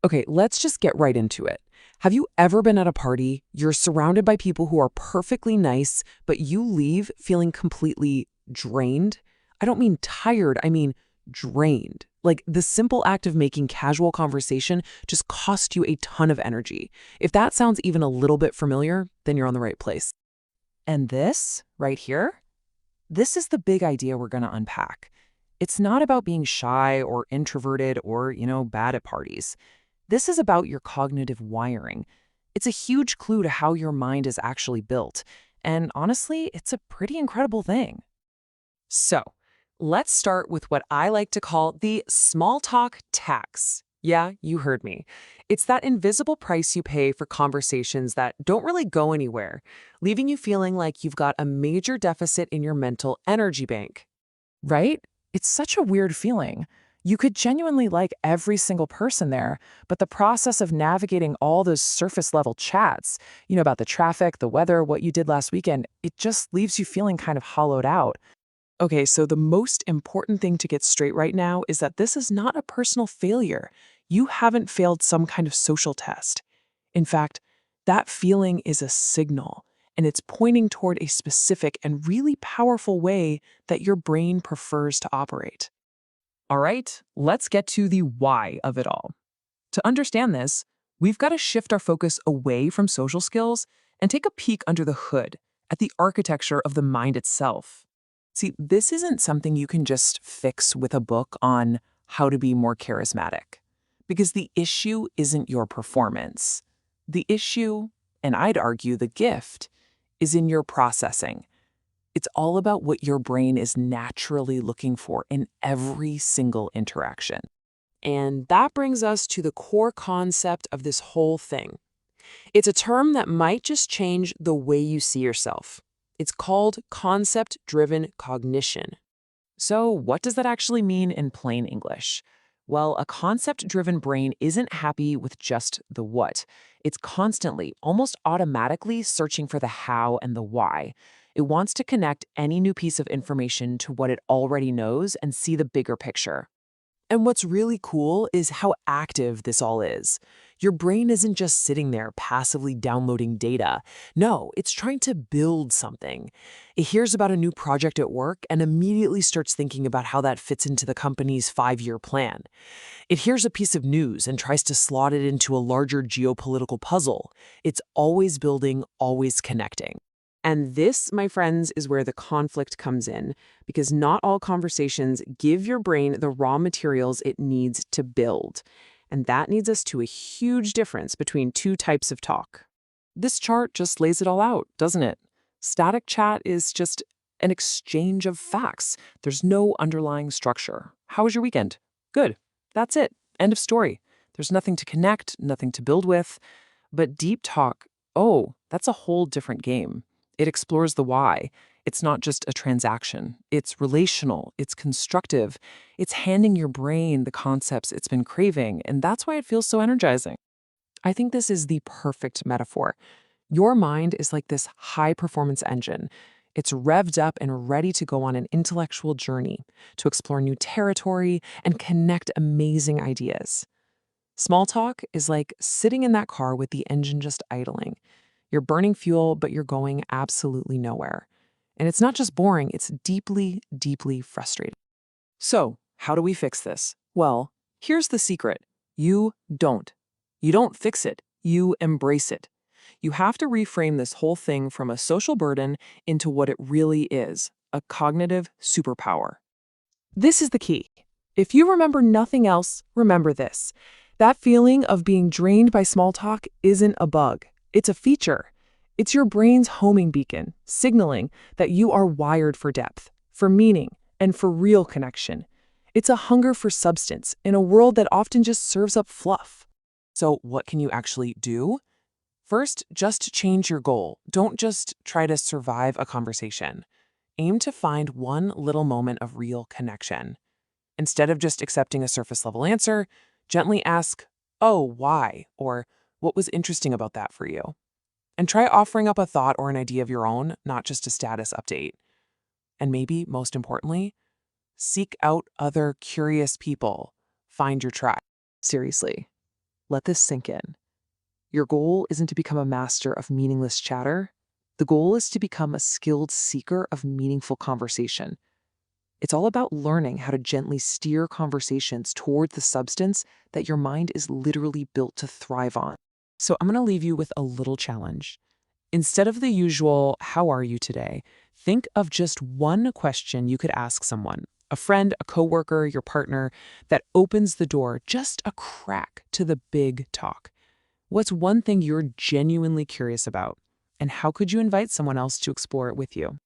Okay, let's just get right into it. Have you ever been at a party, you're surrounded by people who are perfectly nice, but you leave feeling completely drained? I don't mean tired, I mean drained. Like the simple act of making casual conversation just cost you a ton of energy. If that sounds even a little bit familiar, then you're on the right place. And this, right here, this is the big idea we're going to unpack. It's not about being shy or introverted or, bad at parties. This is about your cognitive wiring. It's a huge clue to how your mind is actually built. And honestly, it's a pretty incredible thing. So, let's start with what I like to call the small talk tax. Yeah, you heard me. It's that invisible price you pay for conversations that don't really go anywhere, leaving you feeling like you've got a major deficit in your mental energy bank. Right? It's such a weird feeling. You could genuinely like every single person there, but the process of navigating all those surface level chats, about the traffic, the weather, what you did last weekend, it just leaves you feeling kind of hollowed out. Okay, so the most important thing to get straight right now is that this is not a personal failure. You haven't failed some kind of social test. In fact, that feeling is a signal, and it's pointing toward a specific and really powerful way that your brain prefers to operate. All right, let's get to the why of it all. To understand this, we've got to shift our focus away from social skills and take a peek under the hood at the architecture of the mind itself. See, this isn't something you can just fix with a book on how to be more charismatic, because the issue isn't your performance. The issue, and I'd argue the gift, is in your processing. It's all about what your brain is naturally looking for in every single interaction. And that brings us to the core concept of this whole thing. It's a term that might just change the way you see yourself. It's called concept-driven cognition. So, what does that actually mean in plain English? Well, a concept-driven brain isn't happy with just the what. It's constantly, almost automatically searching for the how and the why. It wants to connect any new piece of information to what it already knows and see the bigger picture. And what's really cool is how active this all is. Your brain isn't just sitting there passively downloading data. No, it's trying to build something. It hears about a new project at work and immediately starts thinking about how that fits into the company's 5-year plan. It hears a piece of news and tries to slot it into a larger geopolitical puzzle. It's always building, always connecting. And this, my friends, is where the conflict comes in, because not all conversations give your brain the raw materials it needs to build. And that leads us to a huge difference between two types of talk. This chart just lays it all out, doesn't it? Static chat is just an exchange of facts. There's no underlying structure. How was your weekend? Good. That's it. End of story. There's nothing to connect, nothing to build with. But deep talk, oh, that's a whole different game. It explores the why. It's not just a transaction. It's relational. It's constructive. It's handing your brain the concepts it's been craving, and that's why it feels so energizing. I think this is the perfect metaphor. Your mind is like this high-performance engine. It's revved up and ready to go on an intellectual journey, to explore new territory and connect amazing ideas. Small talk is like sitting in that car with the engine just idling. You're burning fuel, but you're going absolutely nowhere. And it's not just boring, it's deeply, deeply frustrating. So, how do we fix this? Well, here's the secret. You don't. You don't fix it. You embrace it. You have to reframe this whole thing from a social burden into what it really is, a cognitive superpower. This is the key. If you remember nothing else, remember this. That feeling of being drained by small talk isn't a bug. It's a feature. It's your brain's homing beacon, signaling that you are wired for depth, for meaning, and for real connection. It's a hunger for substance in a world that often just serves up fluff. So what can you actually do? First, just change your goal. Don't just try to survive a conversation. Aim to find one little moment of real connection. Instead of just accepting a surface level answer, gently ask, "Oh, why?" or "What was interesting about that for you?" And try offering up a thought or an idea of your own, not just a status update. And maybe, most importantly, seek out other curious people. Find your tribe. Seriously. Let this sink in. Your goal isn't to become a master of meaningless chatter. The goal is to become a skilled seeker of meaningful conversation. It's all about learning how to gently steer conversations toward the substance that your mind is literally built to thrive on. So I'm going to leave you with a little challenge. Instead of the usual, "How are you today?" think of just one question you could ask someone, a friend, a coworker, your partner, that opens the door just a crack to the big talk. What's one thing you're genuinely curious about? And how could you invite someone else to explore it with you?